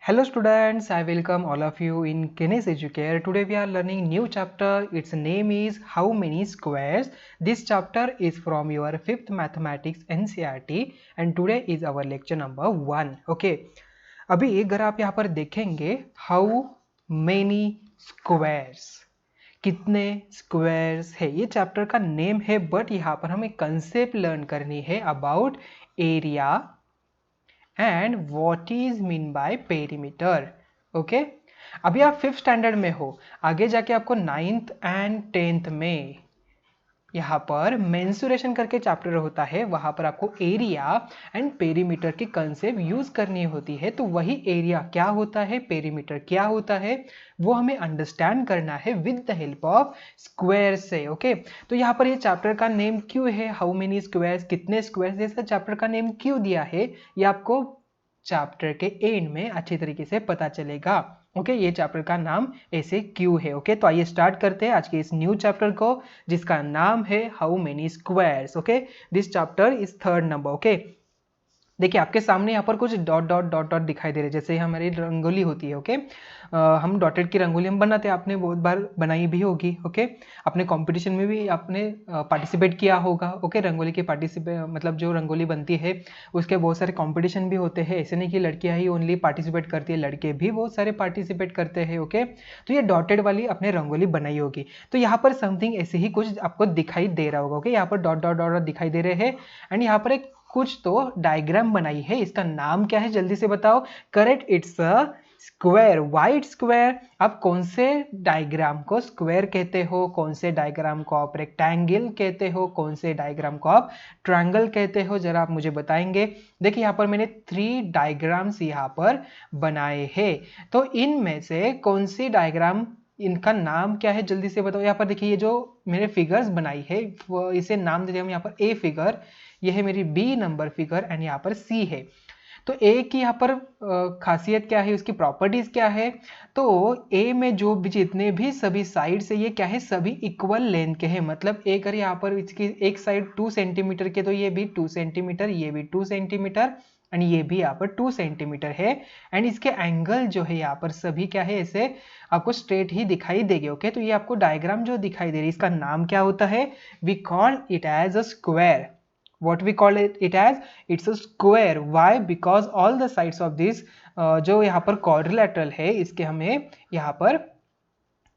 Hello students, I welcome all of you in Kenes Educare. Today we are learning new chapter. Its name is How Many Squares. This chapter is from your 5th Mathematics NCERT and today is our lecture number 1. Okay. अभी अगर आप यहाँ पर देखेंगे How many squares, कितने squares है, ये chapter का नेम है बट यहाँ पर हमें कंसेप्ट लर्न करनी है about area and what is mean by perimeter. Okay, अभी आप 5th स्टैंडर्ड में हो, आगे जाके आपको 9th एंड 10th में यहाँ पर मेंसुरेशन करके चैप्टर होता है, वहां पर आपको एरिया एंड पेरीमीटर की कंसेप्ट यूज करनी होती है. तो वही एरिया क्या होता है, पेरीमीटर क्या होता है, वो हमें अंडरस्टैंड करना है with the help of square से. ओके, तो यहाँ पर ये चैप्टर का नेम क्यों है हाउ मेनी स्क्वायर्स, कितने स्क्वायर्स, जैसा चैप्टर का नेम क्यों दिया है ये आपको चैप्टर के एंड में अच्छी तरीके से पता चलेगा. ओके, ये चैप्टर का नाम ऐसे क्यों है. ओके, तो आइए स्टार्ट करते हैं आज के इस न्यू चैप्टर को जिसका नाम है how many squares. Okay, this chapter is 3rd number. Okay, देखिए आपके सामने यहाँ पर कुछ डॉट डॉट डॉट डॉट दिखाई दे रहे हैं, जैसे हमारी रंगोली होती है. ओके, हम डॉटेड की रंगोली हम बनाते हैं, आपने बहुत बार बनाई भी होगी. ओके, अपने कंपटीशन में भी आपने पार्टिसिपेट किया होगा. ओके, रंगोली के मतलब जो रंगोली बनती है उसके बहुत सारे कंपटीशन भी होते हैं. ऐसे नहीं कि लड़कियां ही ओनली पार्टिसिपेट करती है, लड़के भी बहुत सारे पार्टिसिपेट करते हैं. ओके, तो ये डॉटेड वाली आपने रंगोली बनाई होगी. तो यहाँ पर समथिंग ऐसे ही कुछ आपको दिखाई दे रहा होगा. ओके, यहाँ पर डॉट डॉट डॉट दिखाई दे रहे हैं एंड यहाँ पर एक कुछ तो डायग्राम बनाई है. इसका नाम क्या है जल्दी से बताओ. Correct, it's a square. White square. आप कौन से डायग्राम को स्क्वायर कहते हो, कौन से डायग्राम को आप रेक्टेंगल कहते हो, कौन से डायग्राम को आप ट्रायंगल कहते हो, जरा आप मुझे बताएंगे. देखिए यहाँ पर मैंने 3 डायग्राम्स यहाँ पर बनाए हैं. तो इनमें से कौन सी डायग्राम, इनका नाम क्या है जल्दी से बताओ. यहाँ पर देखिए ये जो मेरे फिगर्स बनाई है इसे नाम देते हैं हम यहाँ पर ए फिगर, ये है मेरी बी नंबर फिगर एंड यहाँ पर सी है. तो ए की यहाँ पर खासियत क्या है, उसकी प्रॉपर्टीज क्या है. तो ए में जो भी जितने भी सभी साइड से ये क्या है, सभी इक्वल लेंथ के हैं. मतलब एक अगर यहाँ पर इसकी एक साइड 2 सेंटीमीटर के, तो ये भी 2 सेंटीमीटर, ये भी 2 सेंटीमीटर एंड ये भी यहाँ पर 2 सेंटीमीटर है. एंड इसके एंगल जो है यहाँ पर सभी क्या है, ऐसे आपको स्ट्रेट ही दिखाई देंगे. ओके, तो ये आपको डायग्राम जो दिखाई दे रही है इसका नाम क्या होता है. We call it as a square. what we call it as, it's a square. why? because all the sides of this जो यहाँ पर quadrilateral है इसके हमें यहाँ पर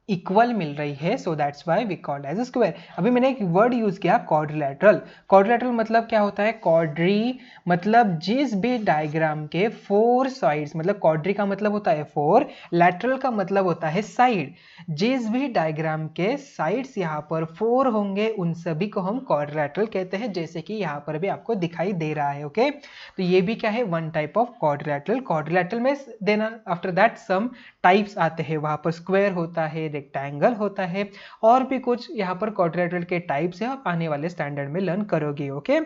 इक्वल मिल रही है, so that's why we called as square. अभी मैंने एक वर्ड यूज किया क्वाड्रिलेटरल. क्वाड्रिलेटरल मतलब क्या होता है, क्वाड्री मतलब जिस भी डायग्राम के 4 साइड्स, मतलब क्वाड्री का मतलब होता है 4, लैटरल का मतलब होता है साइड. जिस भी डायग्राम के साइड्स यहाँ पर 4 होंगे उन सभी को हम क्वाड्रिलेटरल कहते हैं, जैसे कि यहाँ पर भी आपको दिखाई दे रहा है. ओके, तो ये भी क्या है, one type of quadrilateral. Quadrilateral में then after that some types आते हैं, वहां पर स्क्वायर होता है, रेक्टेंगल होता है, और भी कुछ यहाँ पर क्वाड्रिलेटरल के टाइप्स है, आप आने वाले स्टैंडर्ड में लर्न करोगे. Okay,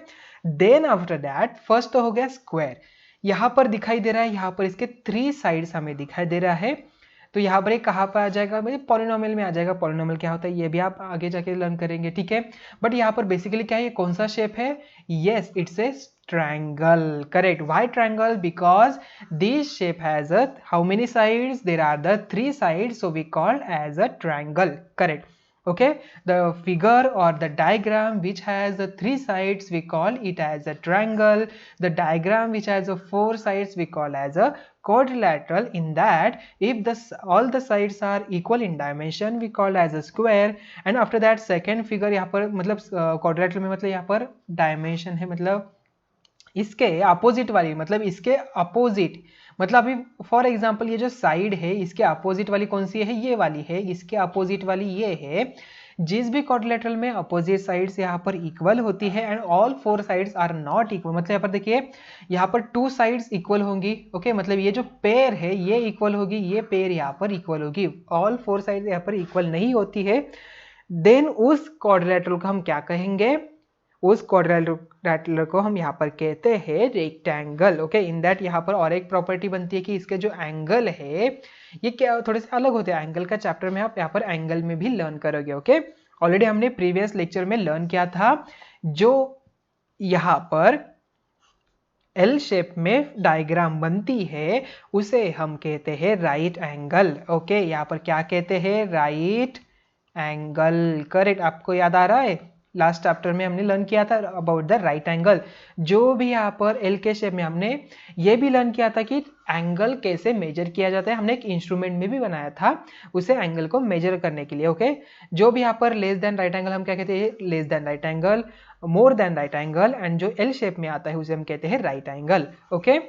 then after that first तो हो गया स्क्वायर. यहाँ पर दिखाई दे रहा है, यहाँ पर इसके 3 साइड्स हमें दिखाई दे रहा है. तो यहाँ पर एक कहाँ पर आ जाएगा, मतलब पॉलिनोमियल में आ जाएगा. पॉलिनोमियल क्या होता है ये भी आप आगे जाके लर्न करेंगे, ठीक है. बट यहाँ पर बेसिकली क्या है, ये कौन सा शेप है, yes it's a triangle. correct. why triangle? because this shape has a how many sides, there are the 3 sides, so we call as a triangle. correct. okay, the figure or the diagram which has the 3 sides we call it as a triangle. The diagram which has a 4 sides we call as a quadrilateral. in that if all the sides are equal in dimension we call as a square. and after that second figure यहाँ पर मतलब quadrilateral में मतलब यहाँ पर dimension है, मतलब इसके अपोजिट वाली, मतलब इसके अपोजिट, मतलब अभी फॉर एग्जांपल ये जो साइड है इसके अपोजिट वाली कौन सी है, ये वाली है. इसके अपोजिट वाली ये है. जिस भी क्वाड्रिलेटरल में अपोजिट साइड्स यहाँ पर इक्वल होती है and all 4 sides are not equal, मतलब यहाँ पर देखिए यहाँ पर 2 साइड्स इक्वल होंगी. ओके, मतलब ये जो पेयर है ये इक्वल होगी, ये पेयर यहाँ पर इक्वल होगी, ऑल 4 साइड्स यहाँ पर इक्वल नहीं होती है. देन उस क्वाड्रिलेटरल को हम क्या कहेंगे, उस क्वाड्रिलेटरल को हम यहाँ पर कहते हैं रेक्टेंगल. ओके, इन दैट यहाँ पर और एक प्रॉपर्टी बनती है कि इसके जो एंगल है ये क्या थोड़े से अलग होते हैं. एंगल का चैप्टर में आप यहाँ पर एंगल में भी लर्न करोगे. ओके, ऑलरेडी हमने प्रीवियस लेक्चर में लर्न किया था. जो यहाँ पर एल शेप में डायग्राम बनती है उसे हम कहते हैं राइट एंगल। ओके, यहाँ पर क्या कहते हैं? Right angle. करेक्ट, आपको याद आ रहा है लास्ट चैप्टर में हमने लर्न किया था अबाउट द राइट एंगल। जो भी यहाँ पर एल के शेप में हमने ये भी लर्न किया था कि एंगल कैसे मेजर किया जाता है। हमने एक इंस्ट्रूमेंट में भी बनाया था उसे एंगल को मेजर करने के लिए। ओके, जो भी यहाँ पर लेस देन राइट एंगल हम क्या कहते हैं? Less than right angle, more than right angle, and जो एल शेप में आता है उसे हम कहते हैं राइट एंगल। ओके,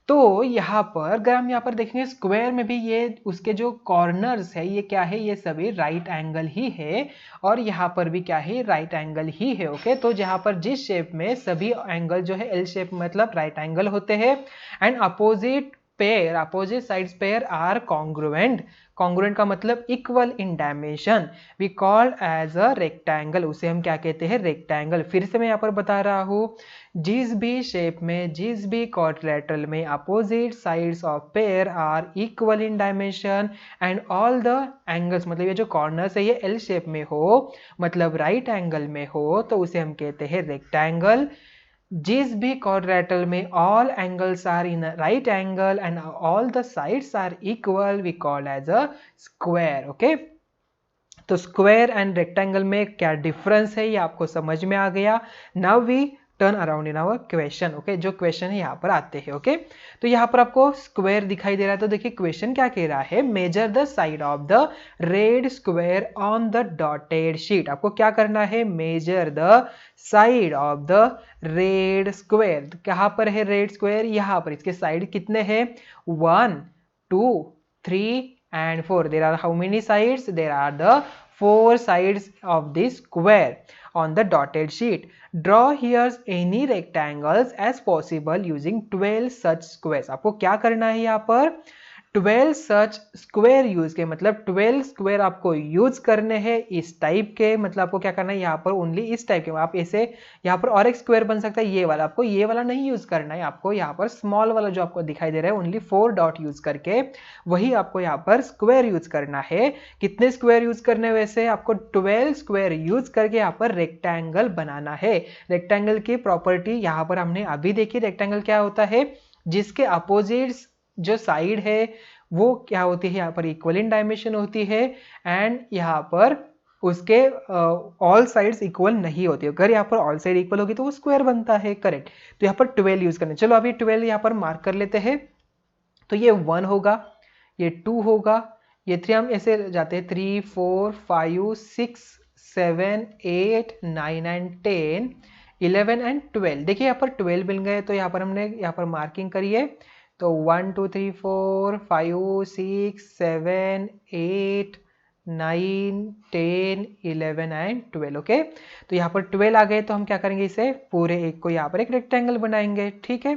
तो यहाँ पर अगर हम यहाँ पर देखेंगे स्क्वायर में भी ये उसके जो कॉर्नर्स है ये क्या है? ये सभी राइट एंगल ही है, और यहाँ पर भी क्या है? राइट एंगल ही है। ओके, तो जहाँ पर जिस शेप में सभी एंगल जो है एल शेप मतलब राइट एंगल होते हैं, and opposite pair, opposite sides pair are congruent. Congruent का मतलब equal in dimension, we called as a rectangle, उसे हम क्या कहते हैं? रेक्टेंगल। फिर से मैं यहाँ पर बता रहा हूँ, जिस भी शेप में, जिस भी क्वाड्रिलेटरल में opposite sides of pair are equal in dimension and all the angles, मतलब ये जो कॉर्नर्स है ये एल शेप में हो, मतलब राइट एंगल में हो, तो उसे हम कहते हैं रेक्टेंगल। जिस भी क्वाड्रिलेटरल में all angles are in right angle and all the sides are equal, we called as a square. Okay, तो स्क्वायर एंड रेक्टेंगल में क्या डिफरेंस है ये आपको समझ में आ गया। Now we turn around in our question. Okay, जो क्वेश्चन है यहाँ पर आते हैं। ओके, तो यहाँ पर आपको स्क्वायर दिखाई दे रहा है, तो देखिए क्वेश्चन क्या कह रहा है? Measure the side of the red square on the dotted sheet. आपको क्या करना है? Measure the side of the red square. कहाँ पर है रेड स्क्वायर? यहाँ पर। इसके साइड कितने हैं? 1 2 3 and 4. There are how many sides? There are the 4 sides of this square on the dotted sheet. Draw here any rectangles as possible using 12 such squares. आपको क्या करना है यहाँ पर? 12 सच स्क्वायर यूज के, मतलब 12 स्क्वायर आपको यूज करने हैं इस टाइप के। मतलब आपको क्या करना है यहाँ पर? ओनली इस टाइप के। आप ऐसे यहाँ पर और एक स्क्वायर बन सकता है ये वाला, आपको ये वाला नहीं यूज करना है। आपको यहाँ पर स्मॉल वाला जो आपको दिखाई दे रहा है ओनली 4 डॉट यूज करके, वही आपको यहाँ पर स्क्वायर यूज करना है। कितने स्क्वायर यूज करने? वैसे आपको 12 स्क्वायर यूज करके यहाँ पर रेक्टेंगल बनाना है। रेक्टेंगल की प्रॉपर्टी यहाँ पर हमने अभी देखी। रेक्टेंगल क्या होता है? जिसके अपोजिट्स जो साइड है वो क्या होती है? यहाँ पर इक्वल इन डायमेंशन होती है, एंड यहाँ पर उसके ऑल साइड्स इक्वल नहीं होती। अगर यहाँ पर ऑल साइड इक्वल होगी तो वो स्क्वायर बनता है। करेक्ट, तो यहाँ पर 12 यूज करना। चलो अभी 12 यहाँ पर मार्क कर लेते हैं। तो ये 1 होगा, ये 2 होगा, ये 3, हम ऐसे जाते हैं 3 4 5 6 7 8 9 एंड 10 11 एंड 12। देखिए यहाँ पर 12 मिल गए, तो यहाँ पर हमने यहाँ पर मार्किंग करिए। तो 1 2 3 4 5 6 7 8 9 10 11 एंड 12। ओके, तो यहाँ पर 12 आ गए, तो हम क्या करेंगे? इसे पूरे एक को यहाँ पर एक रेक्टेंगल बनाएंगे। ठीक है,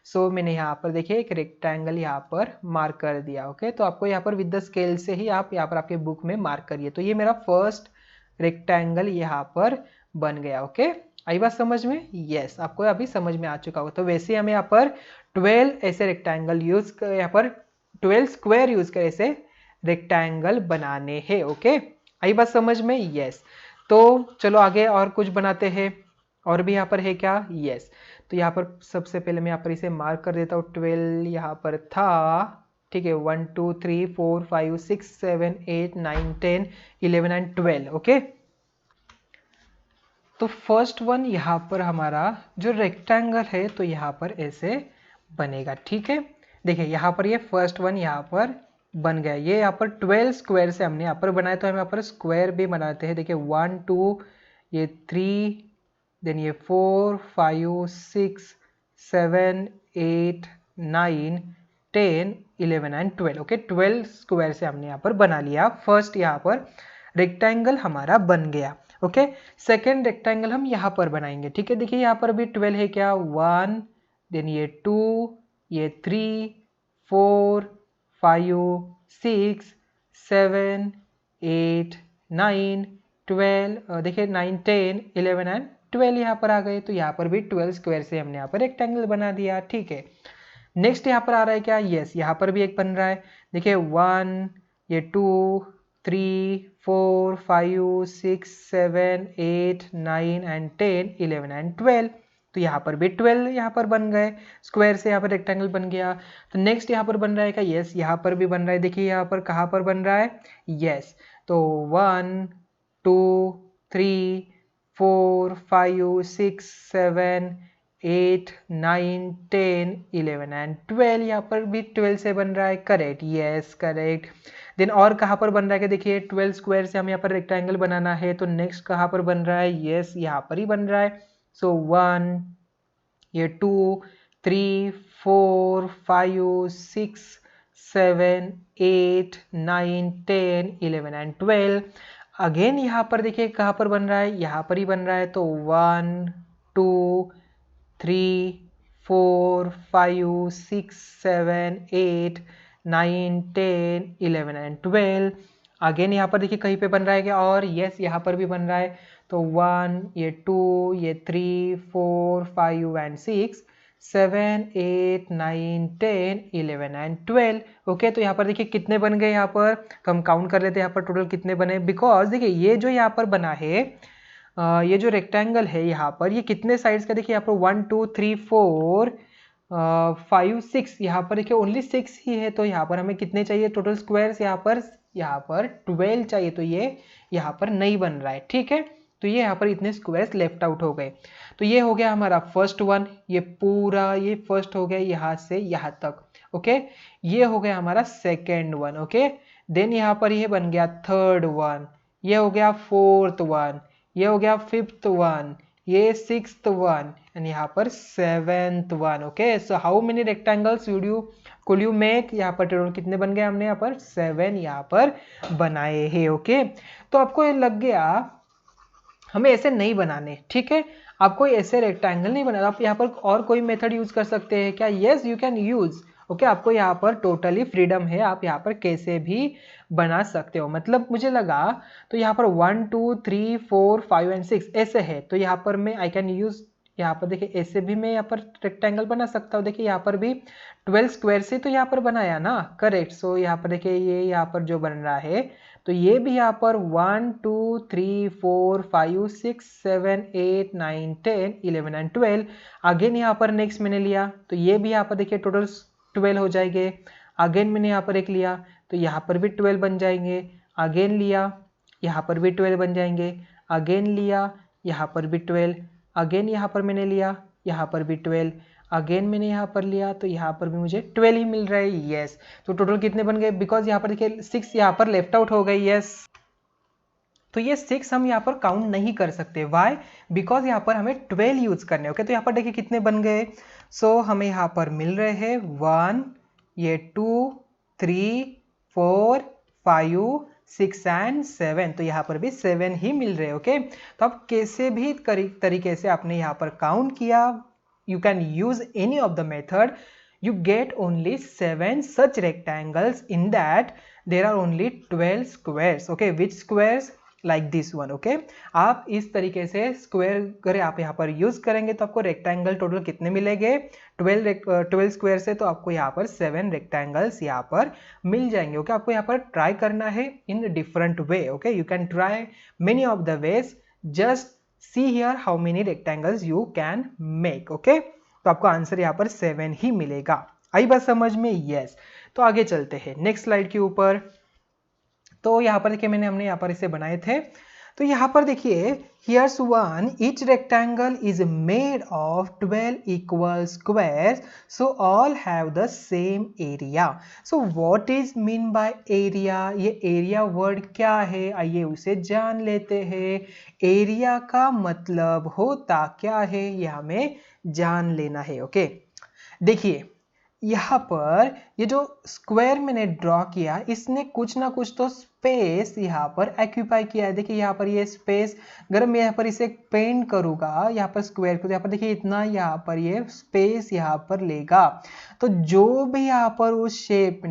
सो मैंने यहाँ पर देखिए एक रेक्टेंगल यहाँ पर मार्क कर दिया। ओके, तो आपको यहाँ पर विद द स्केल से ही आप यहाँ पर आपके बुक में मार्क करिए। तो ये मेरा फर्स्ट रेक्टेंगल यहाँ पर बन गया। ओके, आई बात समझ में? यस, आपको अभी समझ में आ चुका होगा। तो वैसे हमें यहाँ पर 12 ऐसे रेक्टेंगल यूज कर, यहाँ पर 12 स्क्वायर यूज कर ऐसे रेक्टेंगल बनाने हैं। ओके, आई बात समझ में? यस, तो चलो आगे और कुछ बनाते हैं। और भी यहाँ पर है क्या? यस, तो यहाँ पर सबसे पहले मैं यहाँ पर इसे मार्क कर देता हूँ। 12 यहाँ पर था। ठीक है, 1 2 3 4 5 6 7 8 9 10 11 एंड 12। ओके, तो फर्स्ट वन यहाँ पर हमारा जो रेक्टेंगल है तो यहाँ पर ऐसे बनेगा। ठीक है, देखिए यहाँ पर ये फर्स्ट वन यहाँ पर बन गया। ये यहाँ पर 12 स्क्वायर से हमने यहाँ पर बनाया, तो हम यहाँ पर स्क्वायर भी बनाते हैं। देखिए 1 2 ये 3 देन ये 4 5 6 7 8 9 10 11 एंड 12। ओके, 12 स्क्वायर से हमने यहाँ पर बना लिया। फर्स्ट यहाँ पर रेक्टेंगल हमारा बन गया। ओके, सेकेंड रेक्टेंगल हम यहाँ पर बनाएंगे। ठीक है, देखिए यहाँ पर भी 12 है क्या? 1 देन ये 2 ये 3 4 5 6 7 8 9 12। देखिए 9 10 11 एंड 12 यहाँ पर आ गए। तो यहाँ पर भी 12 स्क्वायर से हमने यहाँ पर रेक्टेंगल बना दिया। ठीक है, नेक्स्ट यहाँ पर आ रहा है क्या? यस, यहाँ पर भी एक बन रहा है। देखिए 1 ये 2 3 4 5 6 7 8 9 एंड 10 11 एंड 12। तो यहाँ पर भी 12 यहाँ पर बन गए, स्क्वायर से यहाँ पर रेक्टेंगल बन गया। तो नेक्स्ट यहाँ पर बन रहा है क्या? यस, यहाँ पर भी बन रहा है। देखिए यहाँ पर कहाँ पर बन रहा है? यस, तो 1 2 3 4 5 6 7 8 9 10 11 एंड 12, यहाँ पर भी 12 से बन रहा है। Correct, yes correct. देन और कहाँ पर बन रहा है कि देखिए 12 स्क्वायर से हम यहाँ पर रेक्टेंगल बनाना है, तो नेक्स्ट कहाँ पर बन रहा है? यस, यहाँ पर ही बन रहा है। सो 1, ये 2 3 4 5 6 7 8 9 10 11 एंड 12। अगेन यहाँ पर देखिए कहाँ पर बन रहा है? यहाँ पर ही बन रहा है। तो 1 2 3 4 5 6 7 8 9 10 11 एंड 12। अगेन यहाँ पर देखिए कहीं पे बन रहा है क्या? और यस, यहाँ पर भी बन रहा है। तो 1, ये 2, ये 3 4 5 एंड 6 7 8 9 10 11 एंड 12। ओके, तो यहाँ पर देखिए कितने बन गए यहाँ पर? तो हम काउंट कर लेते हैं यहाँ पर टोटल कितने बने। बिकॉज देखिए ये जो यहाँ पर बना है, ये जो रेक्टेंगल है यहाँ पर, ये कितने साइड्स का? देखिए यहाँ पर 1 2 3 4 5 6, यहाँ पर देखिए ओनली 6 ही है। तो यहाँ पर हमें कितने चाहिए टोटल स्क्वायर्स? यहाँ पर 12 चाहिए। तो ये यहाँ पर नहीं बन रहा है, ठीक है। तो ये यहाँ पर इतने स्क्वायर्स लेफ्ट आउट हो गए। तो ये हो गया हमारा फर्स्ट वन, ये पूरा ये फर्स्ट हो गया यहाँ से यहाँ तक। ओके, ये हो गया हमारा सेकेंड वन। ओके, देन यहाँ पर ये बन गया थर्ड वन, ये हो गया फोर्थ वन, ये हो गया फिफ्थ वन, ये सिक्स्थ वन एंड यहाँ पर seventh one. Okay, so how many rectangles could you make? यहाँ पर टोटल कितने बन गए? हमने यहाँ पर 7 यहाँ पर बनाए हैं। ओके, तो आपको ये लग गया हमें ऐसे नहीं बनाने, ठीक है। आपको ऐसे रेक्टेंगल नहीं बनाना। आप यहाँ पर और कोई मेथड यूज कर सकते हैं क्या? Yes, you can use. Okay, आपको यहाँ पर टोटली फ्रीडम है, आप यहाँ पर कैसे भी बना सकते हो। मतलब मुझे लगा तो यहाँ पर 1 2 3 4 5 एंड 6 ऐसे है, तो यहाँ पर मैं आई कैन यूज, यहाँ पर देखिए ऐसे भी मैं यहाँ पर रेक्टेंगल बना सकता हूँ। देखिए यहाँ पर भी 12 स्क्वायर से तो यहाँ पर बनाया ना, करेक्ट। सो यहाँ पर देखिए ये यहाँ पर जो बन रहा है, तो ये भी यहाँ पर 1 2 3 4 5 6 7 8 9 10 11 एंड 12। अगेन यहाँ पर नेक्स्ट मैंने लिया, तो ये भी यहाँ पर देखिए टोटल 12 हो जाएंगे। अगेन मैंने यहाँ पर एक लिया, तो यहाँ पर भी 12 बन जाएंगे। अगेन लिया, यहाँ पर भी 12 बन जाएंगे। अगेन लिया, यहाँ पर भी 12। अगेन यहाँ पर मैंने लिया, यहाँ पर भी 12। अगेन मैंने यहाँ पर लिया, तो यहाँ पर भी मुझे 12 ही मिल रहा है। यस, तो टोटल कितने बन गए? बिकॉज यहाँ पर देखिए 6 यहाँ पर लेफ्ट आउट हो गए। यस, तो ये 6 हम यहाँ पर काउंट नहीं कर सकते। वाई? बिकॉज यहाँ पर हमें 12 यूज करने। ओके, तो यहाँ पर देखिए कितने बन गए। सो हमें यहाँ पर मिल रहे हैं 1, ये 2 3 4 5 6 एंड 7। तो यहाँ पर भी 7 ही मिल रहे हैं। ओके, तो आप कैसे भी तरीके से आपने यहाँ पर काउंट किया, you can use any of the method, you get only 7 such rectangles. In that there are only 12 squares. Okay, which squares? Like this one. Okay, आप इस तरीके से स्क्वायर अगर आप यहाँ पर यूज करेंगे तो आपको रेक्टेंगल टोटल कितने मिलेंगे? 12 स्क्वायर से तो आपको यहाँ पर 7 रेक्टेंगल्स यहाँ पर मिल जाएंगे। ओके, आपको यहाँ पर ट्राई करना है in different way. Okay, you can try many of the ways, just see here how many rectangles you can make. Okay, तो आपको आंसर यहाँ पर 7 ही मिलेगा। आई बात समझ में? यस, तो आगे चलते हैं नेक्स्ट स्लाइड के ऊपर। तो यहाँ पर देखिए हमने यहाँ पर इसे बनाए थे। तो यहाँ पर देखिए here's one, each rectangle is made of 12 equal squares, so all have the same area. So what is mean by area? ये area word क्या है, आइए उसे जान लेते हैं। एरिया का मतलब होता क्या है, ये हमें जान लेना है। ओके, देखिए यहाँ पर ये जो स्क्वायर मैंने ड्रॉ किया, इसने कुछ ना कुछ तो स्पेस यहाँ पर एक्यूपाई किया है। देखिए यहाँ पर ये स्पेस, अगर मैं यहाँ पर इसे पेंट करूँगा यहाँ पर स्क्वायर को, तो यहाँ पर देखिए इतना यहाँ पर ये स्पेस यहाँ पर लेगा। तो जो भी यहाँ पर उस शेप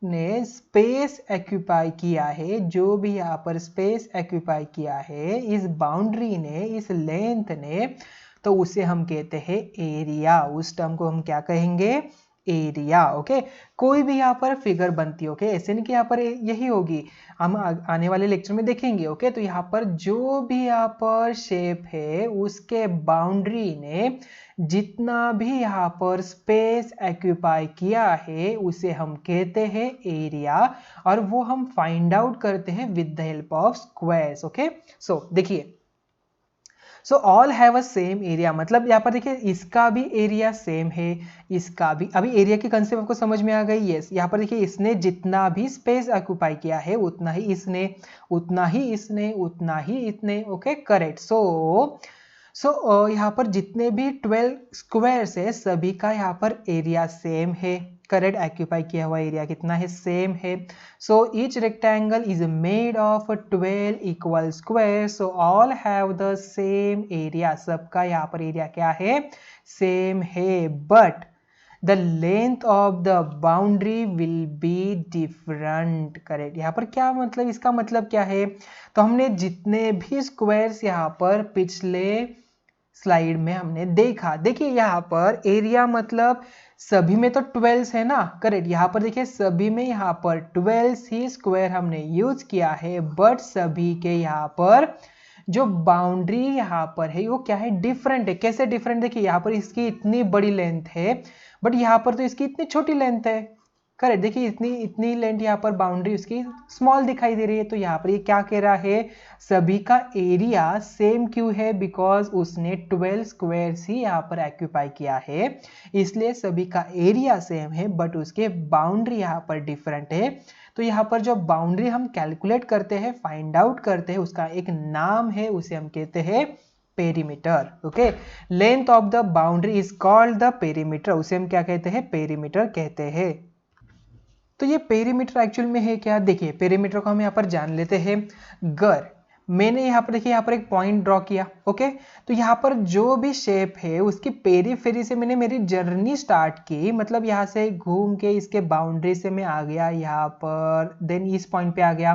ने स्पेस एक्यूपाई किया है, जो भी यहाँ पर स्पेस एक्यूपाई किया है इस बाउंड्री ने, इस लेंथ ने, तो उसे हम कहते हैं एरिया। उस टर्म को हम क्या कहेंगे? एरिया। ओके, कोई भी यहाँ पर फिगर बनती है, ओके, ऐसे नहीं कि यहाँ पर यही होगी, हम आने वाले लेक्चर में देखेंगे। ओके, तो यहाँ पर जो भी यहाँ पर शेप है उसके बाउंड्री ने जितना भी यहाँ पर स्पेस एक्यूपाई किया है उसे हम कहते हैं एरिया, और वो हम फाइंड आउट करते हैं with the help of squares. Okay, so देखिए, so all have a same area, मतलब यहाँ पर देखिए इसका भी एरिया सेम है, इसका भी। अभी एरिया की कंसेप्ट आपको समझ में आ गई। यस, यहाँ पर देखिए इसने जितना भी स्पेस ऑक्यूपाई किया है उतना ही इसने, उतना ही इसने, उतना ही इतने। Okay, correct. सो यहाँ पर जितने भी 12 स्क्वायर्स है सभी का यहाँ पर एरिया सेम है। करेक्ट, ऑक्यूपाई किया हुआ एरिया कितना है, सेम है। So each rectangle is made of 12 equal square, so all have the same area, सबका यहाँ पर एरिया क्या है, सेम है। But the length of the boundary will be different. Correct, यहाँ पर क्या मतलब, इसका मतलब क्या है, तो हमने जितने भी स्क्वायर्स यहाँ पर पिछले स्लाइड में हमने देखा, देखिए यहाँ पर एरिया मतलब सभी में तो 12 है ना। करेक्ट, यहाँ पर देखिए सभी में यहाँ पर 12 ही स्क्वायर हमने यूज किया है, बट सभी के यहाँ पर जो बाउंड्री यहाँ पर है वो क्या है, डिफरेंट है। कैसे डिफरेंट, देखिए यहाँ पर इसकी इतनी बड़ी लेंथ है बट यहाँ पर तो इसकी इतनी छोटी लेंथ है। करेक्ट, देखिए इतनी इतनी लेंथ यहाँ पर बाउंड्री उसकी स्मॉल दिखाई दे रही है, तो यहाँ पर ये क्या कह रहा है, सभी का एरिया सेम क्यों है, बिकॉज उसने 12 स्क्वायर्स ही यहाँ पर ऑक्यूपाई किया है, इसलिए सभी का एरिया सेम है बट उसके बाउंड्री यहाँ पर डिफरेंट है। तो यहाँ पर जो बाउंड्री हम कैलकुलेट करते हैं, फाइंड आउट करते हैं, उसका एक नाम है, उसे हम कहते हैं perimeter. Okay, length of the boundary is called the perimeter, उसे हम क्या कहते हैं, पेरीमीटर कहते हैं। तो ये पेरीमीटर एक्चुअल में है क्या, देखिए पेरीमीटर को हम यहाँ पर जान लेते हैं। गर मैंने यहाँ पर देखिए यहाँ पर एक पॉइंट ड्रॉ किया। ओके, तो यहाँ पर जो भी शेप है उसकी पेरीफेरी से मैंने मेरी जर्नी स्टार्ट की, मतलब यहाँ से घूम के इसके बाउंड्री से मैं आ गया यहाँ पर, देन इस पॉइंट पे आ गया,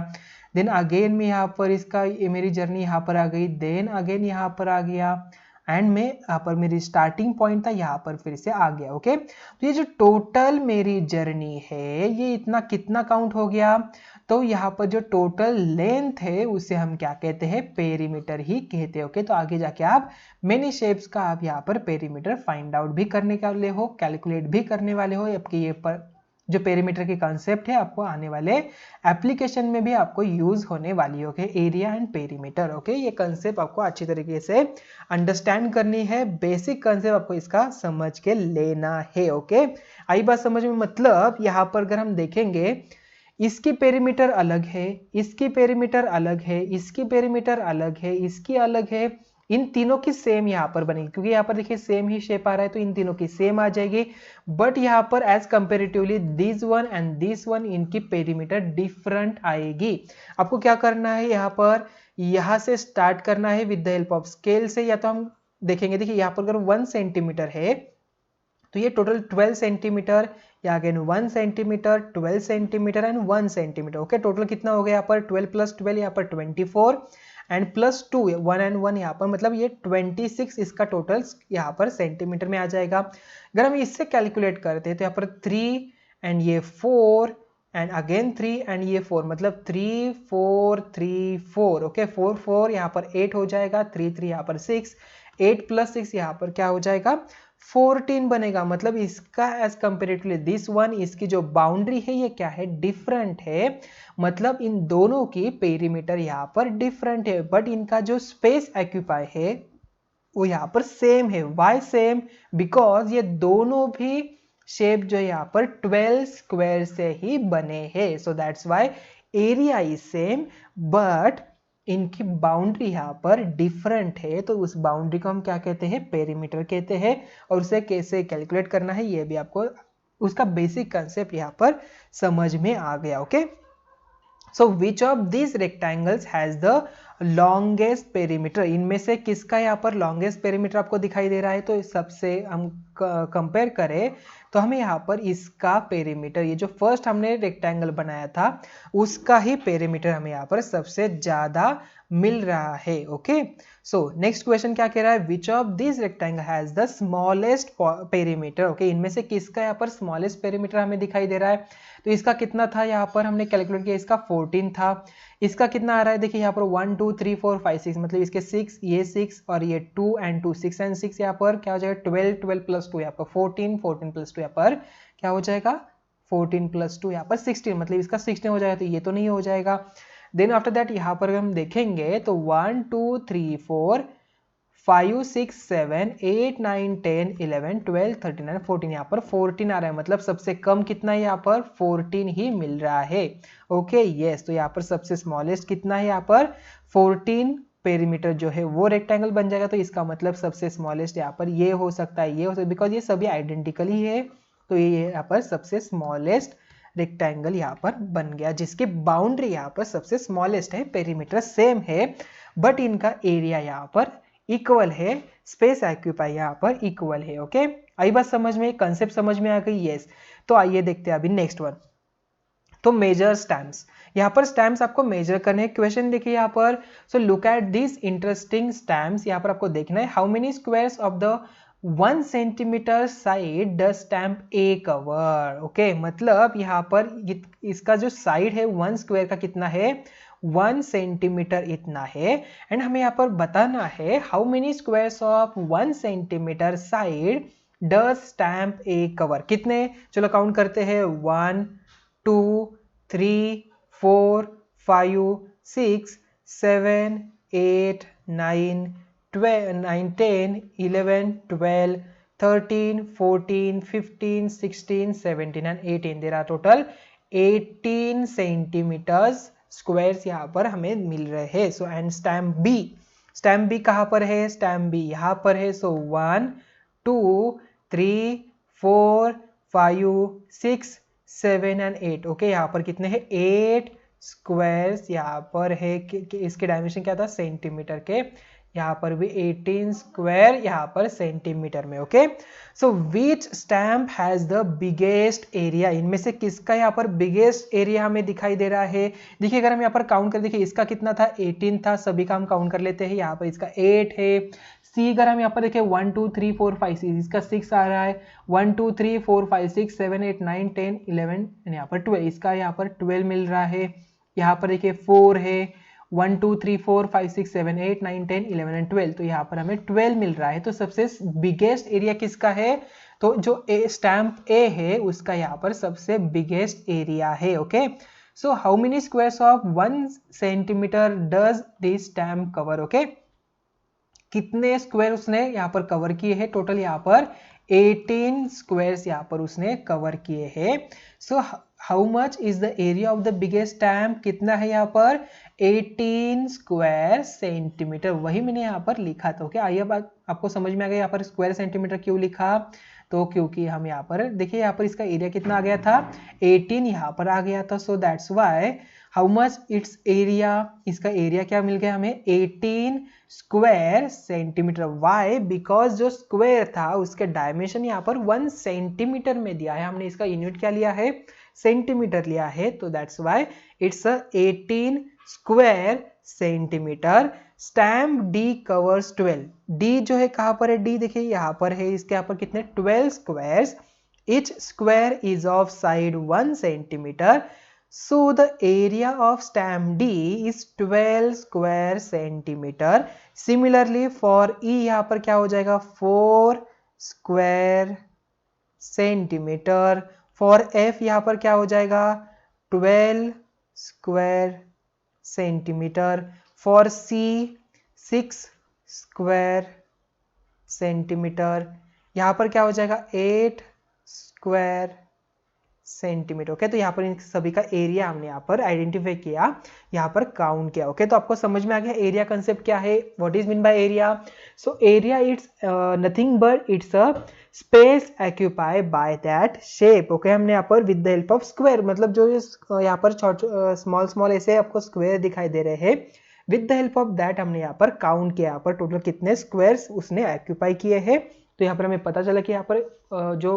देन अगेन मैं यहाँ पर इसका मेरी जर्नी यहाँ पर आ गई, देन अगेन यहाँ पर आ गया, एंड मैं यहाँ पर मेरी स्टार्टिंग पॉइंट था यहाँ पर फिर से आ गया। ओके, तो ये जो टोटल मेरी जर्नी है ये इतना कितना काउंट हो गया, तो यहाँ पर जो टोटल लेंथ है उसे हम क्या कहते हैं, पेरीमीटर ही कहते हैं। ओके, तो आगे जाके आप मेनी शेप्स का आप यहाँ पर पेरीमीटर फाइंड आउट भी करने वाले हो, कैलकुलेट भी करने वाले हो। आपकी ये पर जो पेरीमीटर की कंसेप्ट है आपको आने वाले एप्लीकेशन में भी आपको यूज होने वाली है। Okay, area and perimeter. Okay, ये कंसेप्ट आपको अच्छी तरीके से अंडरस्टैंड करनी है, बेसिक कंसेप्ट आपको इसका समझ के लेना है। ओके, आई बात समझ में, मतलब यहाँ पर अगर हम देखेंगे इसकी पेरीमीटर अलग है, इसकी पेरीमीटर अलग है, इसकी पेरीमीटर अलग है, इसकी अलग है, इन तीनों की सेम यहाँ पर बनेगी, क्योंकि यहाँ पर देखिए सेम ही शेप आ रहा है तो इन तीनों की सेम आ जाएगी। बट यहाँ पर as comparatively this one and this one, इनकी पेरीमीटर डिफरेंट आएगी। आपको क्या करना है, यहाँ पर यहाँ से स्टार्ट करना है with the help of scale से, या तो हम देखेंगे, देखिए यहाँ पर अगर 1 सेंटीमीटर है तो ये टोटल 12 सेंटीमीटर, या again 1 centimetre, 12 centimetre and 1 centimetre. Okay, total कितना हो गया यहाँ पर, 12 प्लस 12 यहाँ पर 24 एंड प्लस 2 1 एंड 1 यहाँ पर, मतलब ये 26 इसका टोटल यहाँ पर सेंटीमीटर में आ जाएगा। अगर हम इससे कैलकुलेट करते हैं तो यहाँ पर 3 एंड ये 4 एंड अगेन 3 एंड ये 4, मतलब 3 4 3 4। ओके, 4 4 यहाँ पर 8 हो जाएगा, 3 3 यहाँ पर 6, 8 प्लस 6 यहाँ पर क्या हो जाएगा, 14 बनेगा। मतलब इसका एज कंपेरेटिवली दिस वन, इसकी जो बाउंड्री है ये क्या है, डिफरेंट है, मतलब इन दोनों की पेरीमीटर यहाँ पर डिफरेंट है, बट इनका जो स्पेस ऑक्यूपाई है वो यहाँ पर सेम है। वाई सेम, बिकॉज ये दोनों भी शेप जो यहाँ पर 12 स्क्वायर से ही बने हैं, सो that's Y area is same but इनकी बाउंड्री यहाँ पर डिफरेंट है, तो उस बाउंड्री को हम क्या कहते हैं, पेरीमीटर कहते हैं। और उसे कैसे कैलकुलेट करना है ये भी आपको उसका बेसिक कंसेप्ट यहाँ पर समझ में आ गया। Okay, so which of these rectangles has the longest perimeter, इनमें से किसका यहाँ पर लॉन्गेस्ट पेरीमीटर आपको दिखाई दे रहा है? तो सबसे हम कंपेयर करें तो हमें यहाँ पर इसका पेरीमीटर, ये जो फर्स्ट हमने रेक्टेंगल बनाया था उसका ही पेरीमीटर हमें यहाँ पर सबसे ज्यादा मिल रहा है। ओके, सो नेक्स्ट क्वेश्चन क्या कह रहा है? Which of this rectangle has the smallest perimeter. Okay, इनमें से किसका यहाँ पर स्मॉलेस्ट पेरीमीटर हमें दिखाई दे रहा है? तो इसका कितना था? यहाँ पर हमने कैलकुलेट किया, इसका 14 था। इसका कितना आ रहा है? देखिए यहाँ पर 1 2 3 4 5 6, मतलब इसके 6, ये 6 और ये 2 एंड 2, 6 एंड 6, यहाँ पर क्या हो जाएगा? 12, 12 प्लस 2 यहाँ पर 14, 14 प्लस 2 यहाँ पर क्या हो जाएगा? 14 प्लस 2 यहाँ पर 16, मतलब इसका 16 हो जाएगा, तो ये तो नहीं हो जाएगा। देन आफ्टर दैट यहाँ पर हम देखेंगे तो 1 2 3 4 5 6 7 8 9 10 11 12 13 14, यहाँ पर 14 आ रहा है, मतलब सबसे कम कितना है? यहाँ पर 14 ही मिल रहा है। ओके यस, तो यहाँ पर सबसे स्मॉलेस्ट कितना है? यहाँ पर 14 पेरीमीटर जो है वो रेक्टेंगल बन जाएगा। तो इसका मतलब सबसे स्मॉलेस्ट यहाँ पर ये हो सकता है, ये हो सकता है, बिकॉज ये सभी आइडेंटिकल ही है, तो ये यहाँ पर सबसे स्मॉलेस्ट रेक्टेंगल यहाँ पर बन गया, जिसकी बाउंड्री यहाँ पर सबसे स्मॉलेस्ट है, पेरीमीटर सेम है, बट इनका एरिया यहाँ पर इक्वल है, स्पेस ऑक्यूपाई यहाँ पर इक्वल है। ओके, आई बात समझ में, कंसेप्ट समझ में आ गई? यस। तो आइए देखते हैं अभी नेक्स्ट वन। तो मेजर स्टैम्प्स, यहाँ पर स्टैम्प्स आपको मेजर करने हैं। क्वेश्चन देखिए यहाँ पर, so look at this interesting stamps. यहाँ पर आपको देखना है how many squares of the 1 centimetre side the stamp A cover. Okay, मतलब यहाँ पर इसका जो साइड है 1 स्क्वायर का कितना है? 1 सेंटीमीटर इतना है। एंड हमें यहाँ पर बताना है how many squares of 1 centimetre side the stamp A cover. कितने? चलो काउंट करते हैं, 1 2 3 4 5 6 7 8 9 10 11 12 13 14 15 16 17 and 18, there are total 18 centimetres squares यहाँ पर हमें मिल रहे हैं। So and stamp B, stamp B कहाँ पर है? स्टैम्प बी यहाँ पर है। सो 1 2 3 4 5 6 7 एंड 8। ओके, यहाँ पर कितने हैं? 8 स्क्वायर्स यहाँ पर है कि इसके डायमेंशन क्या था? सेंटीमीटर के। यहाँ पर भी 18 स्क्वायर यहाँ पर सेंटीमीटर में। Okay, so which stamp has the biggest area, इनमें से किसका यहाँ पर बिगेस्ट एरिया हमें दिखाई दे रहा है? देखिए अगर हम यहाँ पर काउंट कर, देखिए इसका कितना था? 18 था, सभी का हम काउंट कर लेते हैं। यहाँ पर इसका 8 है। सी अगर हम यहाँ पर देखें 1 2 3 4 5 6, इसका 6 आ रहा है। 1 2 3 4 5 6 7 8 9 10 11 यहाँ पर 12, इसका यहाँ पर 12 मिल रहा है। यहाँ पर देखिए 4 है, 1 2 3 4 5 6 7 8 9 10 11 एंड 12, तो यहाँ पर हमें 12 मिल रहा है। तो सबसे बिगेस्ट एरिया किसका है? तो जो स्टैम्प ए है उसका यहाँ पर सबसे बिगेस्ट एरिया है। Okay, so how many squares of 1 centimetre does this stamp cover? Okay, कितने स्क्वायर उसने यहाँ पर कवर किए हैं? टोटल यहाँ पर 18 स्क्वायर्स यहाँ पर उसने कवर किए हैं। So how much is the area of the biggest stamp? कितना है यहाँ पर? 18 स्क्वायर सेंटीमीटर, वही मैंने यहाँ पर लिखा था। ओके, आइए अब आपको समझ में आ गया यहाँ पर स्क्वायर सेंटीमीटर क्यों लिखा? तो क्योंकि हम यहाँ पर देखिए, यहाँ पर इसका एरिया कितना आ गया था? 18 यहाँ पर आ गया था। सो that's why how much it's area, इसका एरिया क्या मिल गया हमें? 18 स्क्वायर सेंटीमीटर। वाई? बिकॉज जो स्क्वायर था उसके डायमेंशन यहाँ पर 1 सेंटीमीटर में दिया है, हमने इसका यूनिट क्या लिया है? सेंटीमीटर लिया है। तो that's why it's 18 square centimetre. Stamp D covers 12, D जो है कहां पर है? डी देखिए यहाँ पर है, इसके यहाँ पर कितने? 12 squares. each square is of side 1 centimeter. So the area of stamp D is 12 square centimeter. Similarly for E यहाँ पर क्या हो जाएगा? 4 square centimeter. For F यहाँ पर क्या हो जाएगा? 12 square centimeter. For C 6 square centimeter. यहाँ पर क्या हो जाएगा? 8 स्क्वायर सेंटीमीटर। ओके, तो यहाँ पर इन सभी का एरिया हमने यहाँ पर आइडेंटिफाई किया, यहाँ पर काउंट किया। ओके, तो आपको समझ में आ गया एरिया कंसेप्ट क्या है? What is mean by area? So area it's nothing but it's a space occupy by that shape. Okay, हमने यहाँ पर with the help of square, मतलब जो यहाँ पर स्मॉल स्मॉल ऐसे आपको स्क्वायर दिखाई दे रहे हैं, with the help of that हमने यहाँ पर काउंट किया, यहाँ पर टोटल कितने स्क्वायर्स उसने ऑक्यूपाई किए हैं। तो यहाँ पर हमें पता चला कि यहाँ पर जो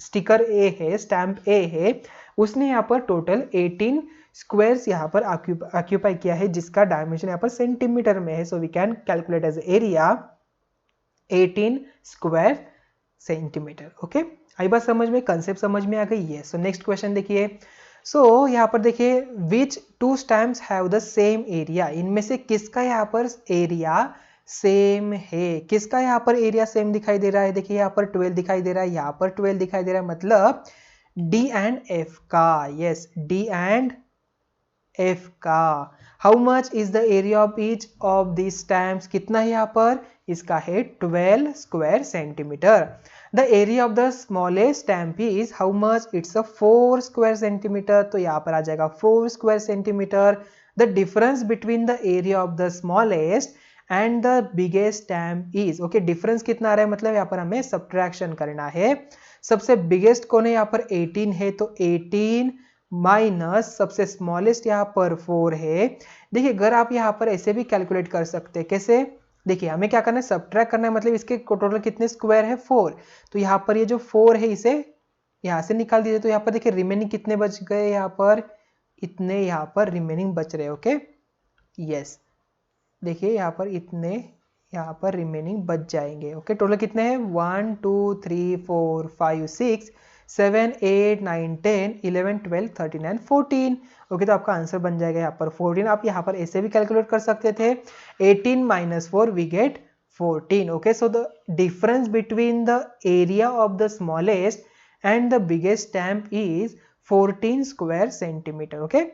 स्टिकर ए है, स्टैम्प ए है, उसने यहाँ पर टोटल 18 स्क्वायर्स यहाँ पर ऑक्यूपाई किया है, जिसका डायमेंशन यहाँ पर सेंटीमीटर में है। So we can calculate as area 18 square centimetre. Okay, आई बात समझ में, कंसेप्ट समझ में आ गई है। सो नेक्स्ट क्वेश्चन देखिए। सो यहाँ पर देखिए, which two stamps have the same area, इनमें से किसका यहाँ पर एरिया सेम है, किसका यहाँ पर एरिया सेम दिखाई दे रहा है। देखिए यहाँ पर 12 दिखाई दे रहा है, यहाँ पर 12 दिखाई दे रहा है, मतलब डी एंड एफ का, यस डी एंड एफ का। How much is the area of each of this stamps, कितना है यहाँ पर, इसका है 12 square centimetre. The area of the smallest stamp is how much, it's a 4 square centimetre. तो यहाँ पर आ जाएगा 4 square centimetre. The difference between the area of the smallest and the biggest stamp is, okay difference कितना आ रहा है, मतलब यहाँ पर हमें सब्ट्रैक्शन करना है। सबसे बिगेस्ट कौन है, यहाँ पर 18 है, तो 18 माइनस सबसे स्मॉलेस्ट यहाँ पर 4 है। देखिए अगर आप यहाँ पर ऐसे भी कैलकुलेट कर सकते हैं, कैसे, देखिए हमें क्या करना है, सब्ट्रैक्ट करना है, मतलब इसके टोटल कितने स्क्वायर है 4। तो यहाँ पर ये जो 4 है इसे यहाँ से निकाल दीजिए, तो यहाँ पर देखिए रिमेनिंग कितने बच गए, यहाँ पर इतने यहाँ पर रिमेनिंग बच रहे। ओके यस, देखिए यहाँ पर इतने यहाँ पर रिमेनिंग बच जाएंगे। ओके टोटल कितने हैं, 1 2 3 4 5 6 7 8 9 10 11 12 13 एंड 14। ओके तो आपका आंसर बन जाएगा यहाँ पर 14। आप यहाँ पर ऐसे भी कैलकुलेट कर सकते थे, 18 minus 4 we get 14। Okay so the difference between the area of the smallest and the biggest stamp is 14 square centimetre. Okay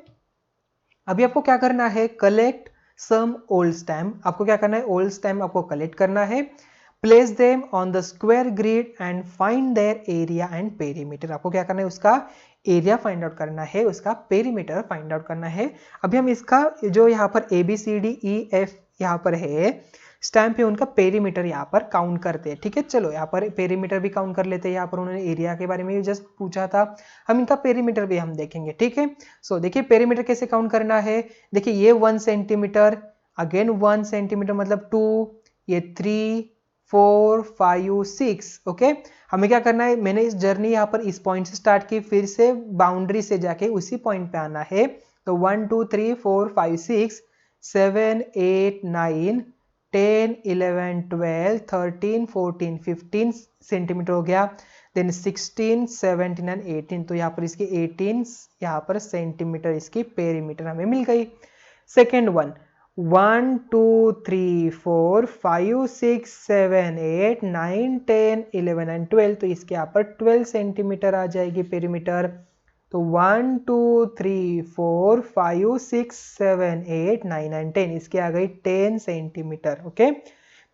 अभी आपको क्या करना है, कलेक्ट सम ओल्ड स्टैम्प। आपको क्या करना है, ओल्ड स्टैम्प आपको कलेक्ट करना है, place them on the square grid and find their area and perimeter. आपको क्या करना है, उसका एरिया फाइंड आउट करना है, उसका पेरीमीटर फाइंड आउट करना है। अभी हम इसका जो यहाँ पर ABCDEF यहाँ पर है स्टैम्प है, उनका पेरीमीटर यहाँ पर काउंट करते हैं। ठीक है चलो यहाँ पर पेरीमीटर भी काउंट कर लेते हैं। यहाँ पर उन्होंने एरिया के बारे में जस्ट पूछा था, हम इनका पेरीमीटर भी हम देखेंगे। ठीक है सो देखिए पेरीमीटर कैसे काउंट करना है। देखिए ये 1 सेंटीमीटर, अगेन 1 सेंटीमीटर मतलब 2, ये 3 4 5 6। ओके हमें क्या करना है, मैंने इस जर्नी यहाँ पर इस पॉइंट से स्टार्ट की, फिर से बाउंड्री से जाके उसी पॉइंट पे आना है। तो 1 2 3 4 5 6 7 8 9 10 11 12 13 14 15 सेंटीमीटर हो गया। देन 16 17 एंड 18, तो यहाँ पर इसकी 18 यहाँ पर सेंटीमीटर इसकी पेरीमीटर हमें मिल गई। सेकेंड वन 1 2 3 4 5 6 7 8 9 10 11 एंड 12, तो इसके यहाँ पर 12 सेंटीमीटर आ जाएगी पेरीमीटर। तो 1 2 3 4 5 6 7 8 9 एंड 10, इसकी आ गई 10 सेंटीमीटर। ओके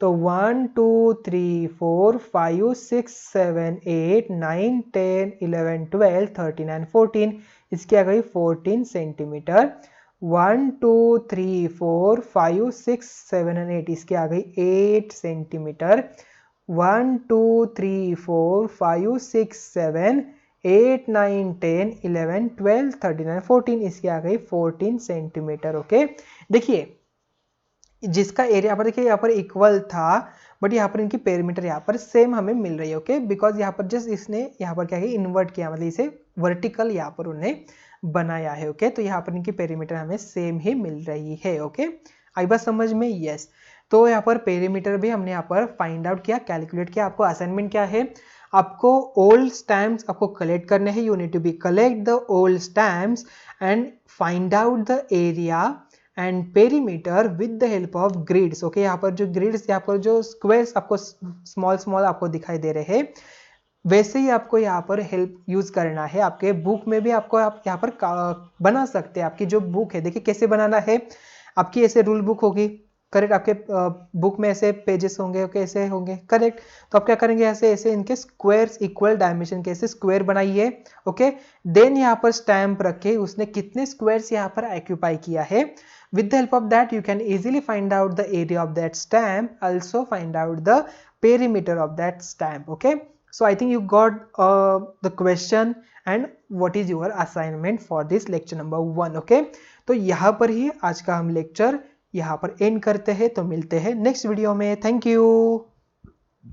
तो 1 2 3 4 5 6 7 8 9 10 11 12 13 एंड 14, इसकी आ गई 14 सेंटीमीटर। 1 2 3 4 5 6 7 एंड 8, इसकी आ गई 8 सेंटीमीटर। 1 2 3 4 5 6 7 8 9 10 11 12 13 एंड 14, इसकी आ गई 14 सेंटीमीटर। ओके देखिए जिसका एरिया यहाँ पर देखिए यहाँ पर इक्वल था, बट यहाँ पर इनकी पेरीमीटर यहाँ पर सेम हमें मिल रही है। ओके बिकॉज यहाँ पर जस्ट इसने यहाँ पर क्या है, इन्वर्ट किया, मतलब इसे वर्टिकल यहाँ पर उन्हें बनाया है। ओके तो यहाँ पर इनकी पेरीमीटर हमें सेम ही मिल रही है। ओके आई बात समझ में, यस तो यहाँ पर पेरीमीटर भी हमने यहाँ पर फाइंड आउट किया, कैलकुलेट किया। आपको असाइनमेंट क्या है, आपको ओल्ड स्टैम्प्स आपको कलेक्ट करने हैं। You need to be collect the old stamps and find out the area and perimeter with the help of grids. Okay यहाँ पर जो ग्रिड्स, यहाँ पर जो स्क्वायर्स आपको स्मॉल स्मॉल आपको दिखाई दे रहे हैं, वैसे ही आपको यहाँ पर हेल्प यूज करना है। आपके बुक में भी आपको आप यहाँ पर बना सकते हैं। आपकी जो बुक है देखिए कैसे बनाना है, आपकी ऐसे रूल बुक होगी करेक्ट, आपके बुक में ऐसे पेजेस होंगे, ओके ऐसे होंगे करेक्ट। तो आप क्या करेंगे, ऐसे ऐसे इनके स्क्वायर्स इक्वल डायमेंशन के ऐसे स्क्वायर बनाइए। ओके देन यहाँ पर स्टैम्प रखे, उसने कितने स्क्वायर्स यहाँ पर ऑक्यूपाई किया है। With the help of that you can easily find out the area of that stamp, also find out the perimeter of that stamp. Okay so I think you got the question and what is your assignment for this lecture number 1. Okay तो यहाँ पर ही आज का हम lecture यहाँ पर and करते हैं, तो मिलते हैं नेक्स्ट वीडियो में। Thank you.